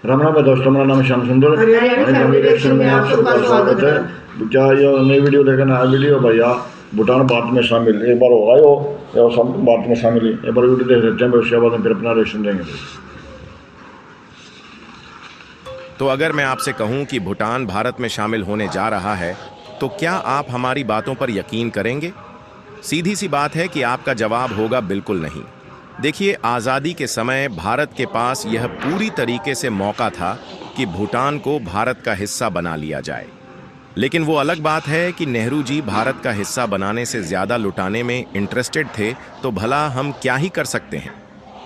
राम राम है दोस्तों, मेरा नाम है श्याम सुंदर। रिएक्शन में आप सबका स्वागत है। क्या ये नई वीडियो लेकर आया? वीडियो भैया भूटान भारत में शामिल एक बार होगा यो, या सब भारत में शामिल ही एक बार वीडियो देख लेते हैं, उसके बाद हम फिर अपना रिएक्शन देंगे। तो अगर मैं आपसे कहूं कि भूटान भारत में शामिल होने जा रहा है, तो क्या आप हमारी बातों पर यकीन करेंगे? सीधी सी बात है कि आपका जवाब होगा बिल्कुल नहीं। देखिए, आज़ादी के समय भारत के पास यह पूरी तरीके से मौका था कि भूटान को भारत का हिस्सा बना लिया जाए। लेकिन वो अलग बात है कि नेहरू जी भारत का हिस्सा बनाने से ज़्यादा लुटाने में इंटरेस्टेड थे, तो भला हम क्या ही कर सकते हैं।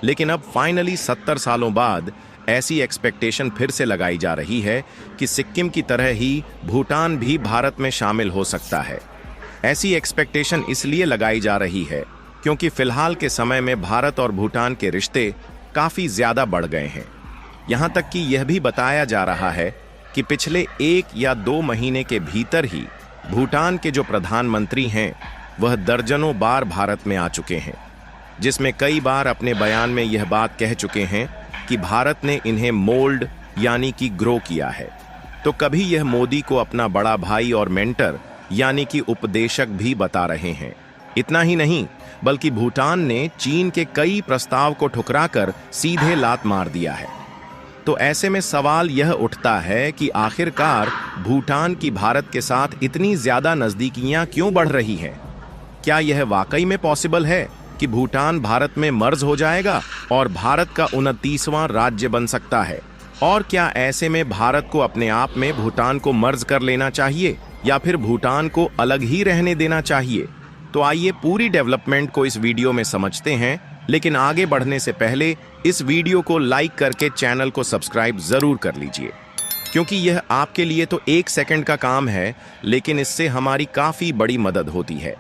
लेकिन अब फाइनली 70 सालों बाद ऐसी एक्सपेक्टेशन फिर से लगाई जा रही है कि सिक्किम की तरह ही भूटान भी भारत में शामिल हो सकता है। ऐसी एक्सपेक्टेशन इसलिए लगाई जा रही है क्योंकि फिलहाल के समय में भारत और भूटान के रिश्ते काफ़ी ज़्यादा बढ़ गए हैं। यहाँ तक कि यह भी बताया जा रहा है कि पिछले 1 या 2 महीने के भीतर ही भूटान के जो प्रधानमंत्री हैं वह दर्जनों बार भारत में आ चुके हैं, जिसमें कई बार अपने बयान में यह बात कह चुके हैं कि भारत ने इन्हें मोल्ड यानी कि ग्रो किया है। तो कभी यह मोदी को अपना बड़ा भाई और मेंटर यानी कि उपदेशक भी बता रहे हैं। इतना ही नहीं, बल्कि भूटान ने चीन के कई प्रस्ताव को ठुकराकर सीधे लात मार दिया है। तो ऐसे में सवाल यह उठता है कि आखिरकार भूटान की भारत के साथ इतनी ज्यादा नजदीकियां क्यों बढ़ रही हैं? क्या यह वाकई में पॉसिबल है कि भूटान भारत में मर्ज हो जाएगा और भारत का 29वां राज्य बन सकता है? और क्या ऐसे में भारत को अपने आप में भूटान को मर्ज कर लेना चाहिए या फिर भूटान को अलग ही रहने देना चाहिए? तो आइए पूरी डेवलपमेंट को इस वीडियो में समझते हैं। लेकिन आगे बढ़ने से पहले इस वीडियो को लाइक करके चैनल को सब्सक्राइब जरूर कर लीजिए, क्योंकि यह आपके लिए तो 1 सेकंड का काम है, लेकिन इससे हमारी काफी बड़ी मदद होती है।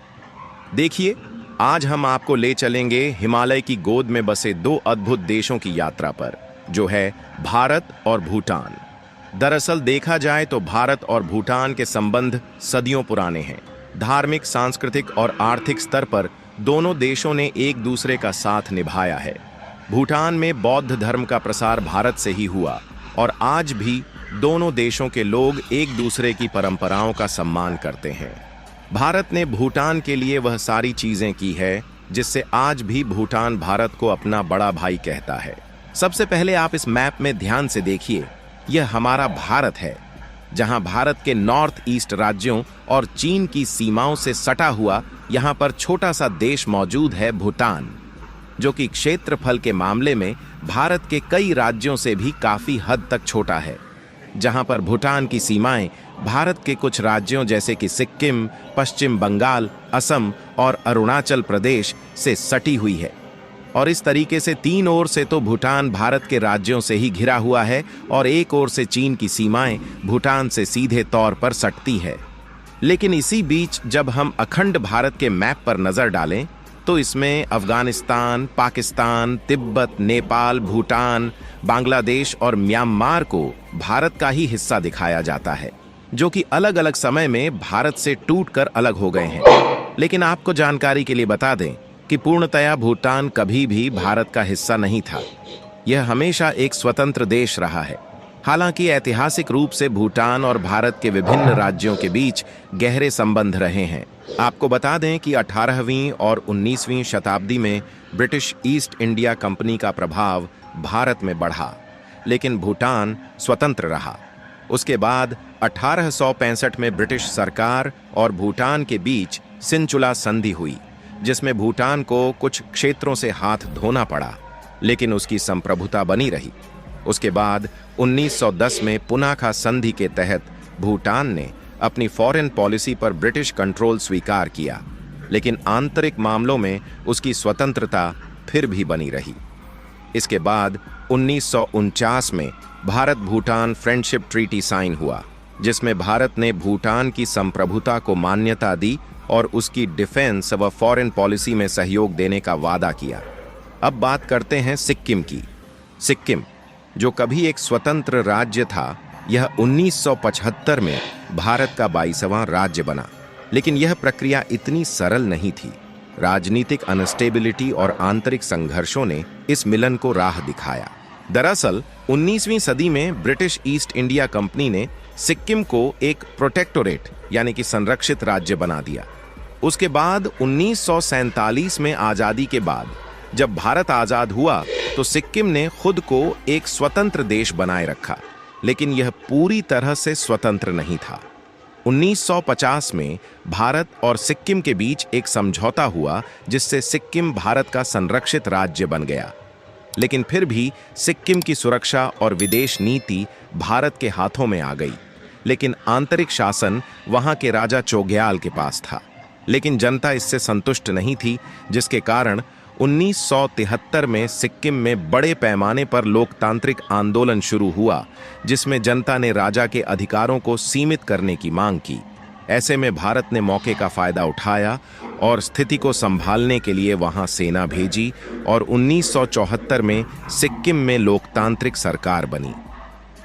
देखिए, आज हम आपको ले चलेंगे हिमालय की गोद में बसे 2 अद्भुत देशों की यात्रा पर, जो है भारत और भूटान। दरअसल देखा जाए तो भारत और भूटान के संबंध सदियों पुराने हैं। धार्मिक, सांस्कृतिक और आर्थिक स्तर पर दोनों देशों ने एक दूसरे का साथ निभाया है। भूटान में बौद्ध धर्म का प्रसार भारत से ही हुआ और आज भी दोनों देशों के लोग एक दूसरे की परंपराओं का सम्मान करते हैं। भारत ने भूटान के लिए वह सारी चीजें की है जिससे आज भी भूटान भारत को अपना बड़ा भाई कहता है। सबसे पहले आप इस मैप में ध्यान से देखिए, यह हमारा भारत है, जहां भारत के नॉर्थ ईस्ट राज्यों और चीन की सीमाओं से सटा हुआ यहां पर छोटा सा देश मौजूद है भूटान, जो कि क्षेत्रफल के मामले में भारत के कई राज्यों से भी काफी हद तक छोटा है। जहां पर भूटान की सीमाएं भारत के कुछ राज्यों जैसे कि सिक्किम, पश्चिम बंगाल, असम और अरुणाचल प्रदेश से सटी हुई है। और इस तरीके से 3 ओर से तो भूटान भारत के राज्यों से ही घिरा हुआ है और एक ओर से चीन की सीमाएं भूटान से सीधे तौर पर सटती है। लेकिन इसी बीच जब हम अखंड भारत के मैप पर नजर डालें तो इसमें अफगानिस्तान, पाकिस्तान, तिब्बत, नेपाल, भूटान, बांग्लादेश और म्यांमार को भारत का ही हिस्सा दिखाया जाता है, जो कि अलग अलग समय में भारत से टूटकर अलग हो गए हैं। लेकिन आपको जानकारी के लिए बता दें कि पूर्णतया भूटान कभी भी भारत का हिस्सा नहीं था। यह हमेशा एक स्वतंत्र देश रहा है। हालांकि ऐतिहासिक रूप से भूटान और भारत के विभिन्न राज्यों के बीच गहरे संबंध रहे हैं। आपको बता दें कि 18वीं और 19वीं शताब्दी में ब्रिटिश ईस्ट इंडिया कंपनी का प्रभाव भारत में बढ़ा, लेकिन भूटान स्वतंत्र रहा। उसके बाद 1865 में ब्रिटिश सरकार और भूटान के बीच सिंचुला संधि हुई, जिसमें भूटान को कुछ क्षेत्रों से हाथ धोना पड़ा, लेकिन उसकी संप्रभुता बनी रही। उसके बाद 1910 में पुनाखा संधि के तहत भूटान ने अपनी फॉरेन पॉलिसी पर ब्रिटिश कंट्रोल स्वीकार किया, लेकिन आंतरिक मामलों में उसकी स्वतंत्रता फिर भी बनी रही। इसके बाद 1949 में Bharat Bhutan friendship treaty sign हुआ, जिसमें भारत ने भूटान की संप्रभुता को मान्यता दी और उसकी डिफेंस व फॉरेन पॉलिसी में सहयोग देने का वादा किया। अब बात करते हैं सिक्किम की। सिक्किम, जो कभी एक स्वतंत्र राज्य था, यह 1975 में भारत का 22वां राज्य बना। लेकिन यह प्रक्रिया इतनी सरल नहीं थी। राजनीतिक अनस्टेबिलिटी और आंतरिक संघर्षों ने इस मिलन को राह दिखाया। दरअसल 19वीं सदी में ब्रिटिश ईस्ट इंडिया कंपनी ने सिक्किम को एक प्रोटेक्टोरेट यानी कि संरक्षित राज्य बना दिया। उसके बाद 1947 में आजादी के बाद जब भारत आजाद हुआ तो सिक्किम ने खुद को एक स्वतंत्र देश बनाए रखा, लेकिन यह पूरी तरह से स्वतंत्र नहीं था। 1950 में भारत और सिक्किम के बीच एक समझौता हुआ जिससे सिक्किम भारत का संरक्षित राज्य बन गया, लेकिन फिर भी सिक्किम की सुरक्षा और विदेश नीति भारत के हाथों में आ गई। लेकिन आंतरिक शासन वहां के राजा चोग्याल के पास था, लेकिन जनता इससे संतुष्ट नहीं थी, जिसके कारण 1973 में सिक्किम में बड़े पैमाने पर लोकतांत्रिक आंदोलन शुरू हुआ, जिसमें जनता ने राजा के अधिकारों को सीमित करने की मांग की। ऐसे में भारत ने मौके का फायदा उठाया और स्थिति को संभालने के लिए वहां सेना भेजी और 1974 में सिक्किम में लोकतांत्रिक सरकार बनी।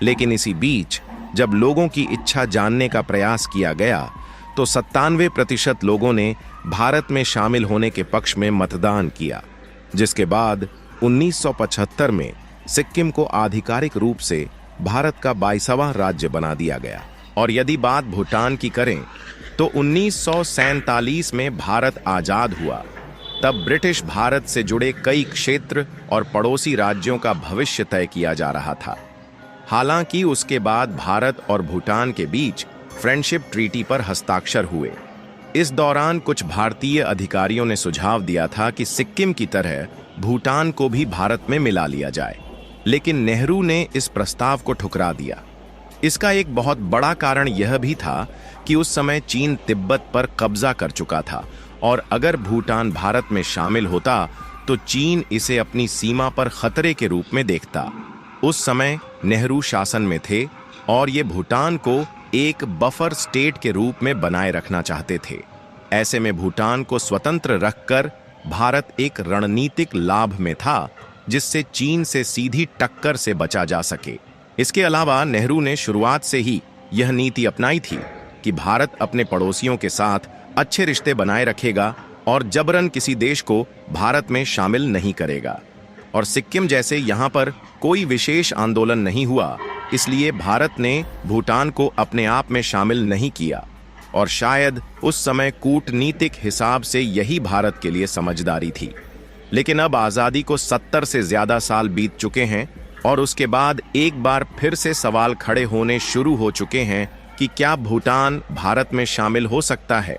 लेकिन इसी बीच जब लोगों की इच्छा जानने का प्रयास किया गया तो 97% लोगों ने भारत में शामिल होने के पक्ष में मतदान किया, जिसके बाद 1975 में सिक्किम को आधिकारिक रूप से भारत का 22वां राज्य बना दिया गया। और यदि बात भूटान की करें तो 1947 में भारत आजाद हुआ। तब ब्रिटिश भारत से जुड़े कई क्षेत्र और पड़ोसी राज्यों का भविष्य तय किया जा रहा था। हालांकि उसके बाद भारत और भूटान के बीच फ्रेंडशिप ट्रीटी पर हस्ताक्षर हुए। इस दौरान कुछ भारतीय अधिकारियों ने सुझाव दिया था कि सिक्किम की तरह भूटान को भी भारत में मिला लिया जाए, लेकिन नेहरू ने इस प्रस्ताव को ठुकरा दिया। इसका एक बहुत बड़ा कारण यह भी था कि उस समय चीन तिब्बत पर कब्जा कर चुका था और अगर भूटान भारत में शामिल होता तो चीन इसे अपनी सीमा पर खतरे के रूप में देखता। उस समय नेहरू शासन में थे और ये भूटान को एक बफर स्टेट के रूप में बनाए रखना चाहते थे। ऐसे में भूटान को स्वतंत्र रखकर भारत एक रणनीतिक लाभ में था, जिससे चीन से सीधी टक्कर से बचा जा सके। इसके अलावा नेहरू ने शुरुआत से ही यह नीति अपनाई थी कि भारत अपने पड़ोसियों के साथ अच्छे रिश्ते बनाए रखेगा और जबरन किसी देश को भारत में शामिल नहीं करेगा। और सिक्किम जैसे यहाँ पर कोई विशेष आंदोलन नहीं हुआ, इसलिए भारत ने भूटान को अपने आप में शामिल नहीं किया और शायद उस समय कूटनीतिक हिसाब से यही भारत के लिए समझदारी थी। लेकिन अब आज़ादी को 70 से ज़्यादा साल बीत चुके हैं और उसके बाद एक बार फिर से सवाल खड़े होने शुरू हो चुके हैं कि क्या भूटान भारत में शामिल हो सकता है,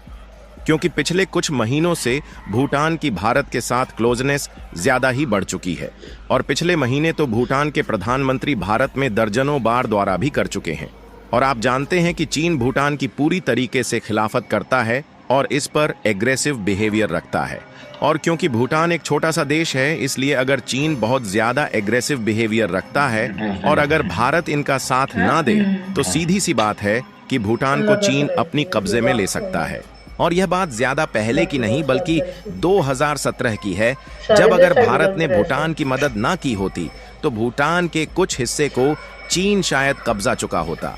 क्योंकि पिछले कुछ महीनों से भूटान की भारत के साथ क्लोजनेस ज़्यादा ही बढ़ चुकी है और पिछले महीने तो भूटान के प्रधानमंत्री भारत में दर्जनों बार दौरा भी कर चुके हैं। और आप जानते हैं कि चीन भूटान की पूरी तरीके से खिलाफत करता है और इस पर एग्रेसिव बिहेवियर रखता है। और क्योंकि भूटान एक छोटा सा देश है, इसलिए अगर चीन बहुत ज़्यादा एग्रेसिव बिहेवियर रखता है और अगर भारत इनका साथ ना दे तो सीधी सी बात है कि भूटान को चीन अपनी कब्जे में ले सकता है। और यह बात ज्यादा पहले की नहीं बल्कि 2017 की है, जब अगर भारत ने भूटान की मदद ना की होती तो भूटान के कुछ हिस्से को चीन शायद कब्जा चुका होता।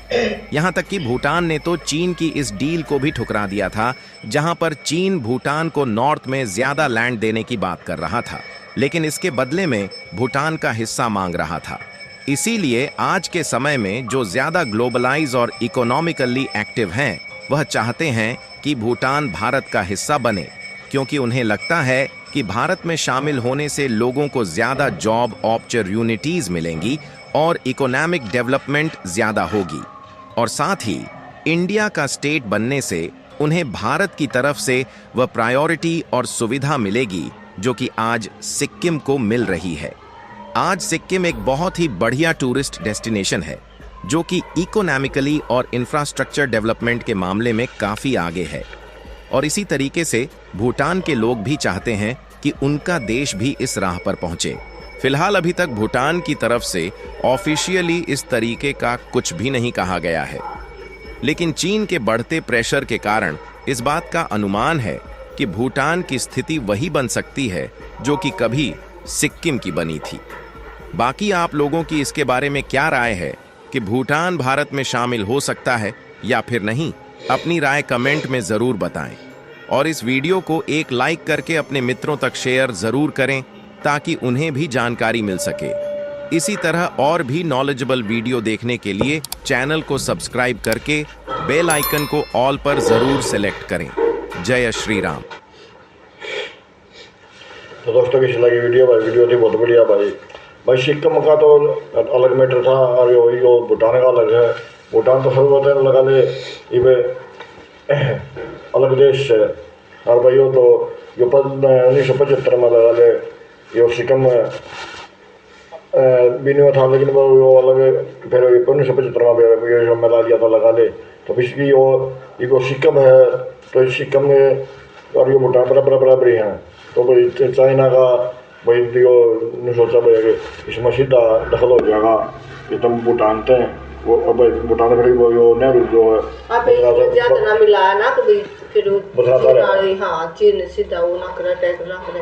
यहाँ तक कि भूटान ने तो चीन की इस डील को भी ठुकरा दिया था, जहाँ पर चीन भूटान को नॉर्थ में ज्यादा लैंड देने की बात कर रहा था, लेकिन इसके बदले में भूटान का हिस्सा मांग रहा था। इसीलिए आज के समय में जो ज्यादा ग्लोबलाइज और इकोनॉमिकली एक्टिव हैं, वह चाहते हैं कि भूटान भारत का हिस्सा बने, क्योंकि उन्हें लगता है कि भारत में शामिल होने से लोगों को ज्यादा जॉब अपॉर्चुनिटीज मिलेंगी और इकोनॉमिक डेवलपमेंट ज्यादा होगी। और साथ ही इंडिया का स्टेट बनने से उन्हें भारत की तरफ से वह प्रायोरिटी और सुविधा मिलेगी जो कि आज सिक्किम को मिल रही है। आज सिक्किम एक बहुत ही बढ़िया टूरिस्ट डेस्टिनेशन है जो कि इकोनॉमिकली और इंफ्रास्ट्रक्चर डेवलपमेंट के मामले में काफ़ी आगे है। और इसी तरीके से भूटान के लोग भी चाहते हैं कि उनका देश भी इस राह पर पहुंचे। फिलहाल अभी तक भूटान की तरफ से ऑफिशियली इस तरीके का कुछ भी नहीं कहा गया है, लेकिन चीन के बढ़ते प्रेशर के कारण इस बात का अनुमान है कि भूटान की स्थिति वही बन सकती है जो कि कभी सिक्किम की बनी थी। बाकी आप लोगों की इसके बारे में क्या राय है कि भूटान भारत में शामिल हो सकता है या फिर नहीं? अपनी राय कमेंट में ज़रूर बताएं और इस वीडियो को एक लाइक करके अपने मित्रों तक शेयर ज़रूर करें ताकि उन्हें भी जानकारी मिल सके। इसी तरह और भी नॉलेजेबल वीडियो देखने के लिए चैनल को सब्सक्राइब करके बेल आइकन को ऑल पर जरूर सेलेक्ट करें। जय श्री राम। तो दोस्तों कैसी लगी वीडियो थी बहुत बढ़िया भाई सिक्किम का तो अलग मैटर था और यो भूटान का अलग है। भूटान तो सर्वोदय लगा ले ये अलग देश है और भाई यो तो यो 1975 में लगा ले यो सिक्किम बीनी था, लेकिन वो अलग फिर 1975 में यो मिला लिया था लगा ले। तो इसकी यो सिक्किम है तो इस सिक्किम में और ये भूटान बराबर ही हैं। तो भाई चाइना का भाई यो नहीं सोचा भाई कि इसमें सीधा दखल हो जाएगा कि तुम भूटान थे वो भाई भूटान फिर वो यो नेहरू जो है ज्यादा ना मिला ना कभी फिर हाँ चीन सीधा वो ना करे अटैक ना करे।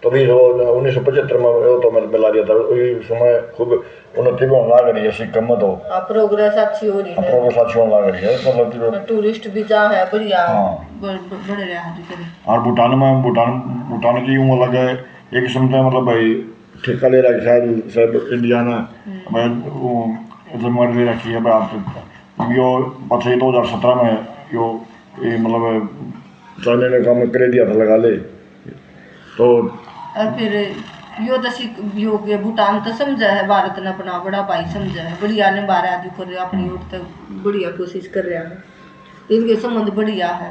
तो भी 1975 में तो मिला दिया था उस समय खूब उन्नति भी होने लग रही है सिक्किम में। तो प्रोग्रेस अच्छी हो रही है, प्रोग्रेस अच्छी होने लग रही है मतलब टूरिस्ट वीजा है बढ़िया बढ़ रहा है। और भूटान की यूँ अलग है एक किस्म का मतलब भाई ठेका ले रखा है शायद इंडिया ने जिम्मेदारी ले रखी है भाई आप यो पता 2017 में यो ये मतलब चाइना ने काम कर दिया था लगा ले। तो और फिर यो यो के भूटान तो समझा है भारत ने अपना बड़ा भाई समझा है बढ़िया ने बारह आदि कर रहा अपनी ओर तक बढ़िया कोशिश कर रहा है, इनके संबंध बढ़िया है।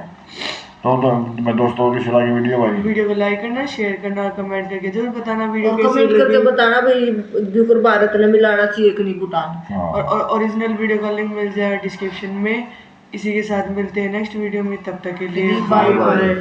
तो मैं दोस्तों की सलाह की वीडियो को लाइक करना, शेयर करना और कमेंट करके जरूर बताना वीडियो कमेंट करके बताना भाई जो भारत ने मिलाना चाहिए कि नहीं भूटान। और ओरिजिनल वीडियो का लिंक मिल जाएगा डिस्क्रिप्शन में। इसी के साथ मिलते हैं नेक्स्ट वीडियो में, तब तक के लिए बाय बाय।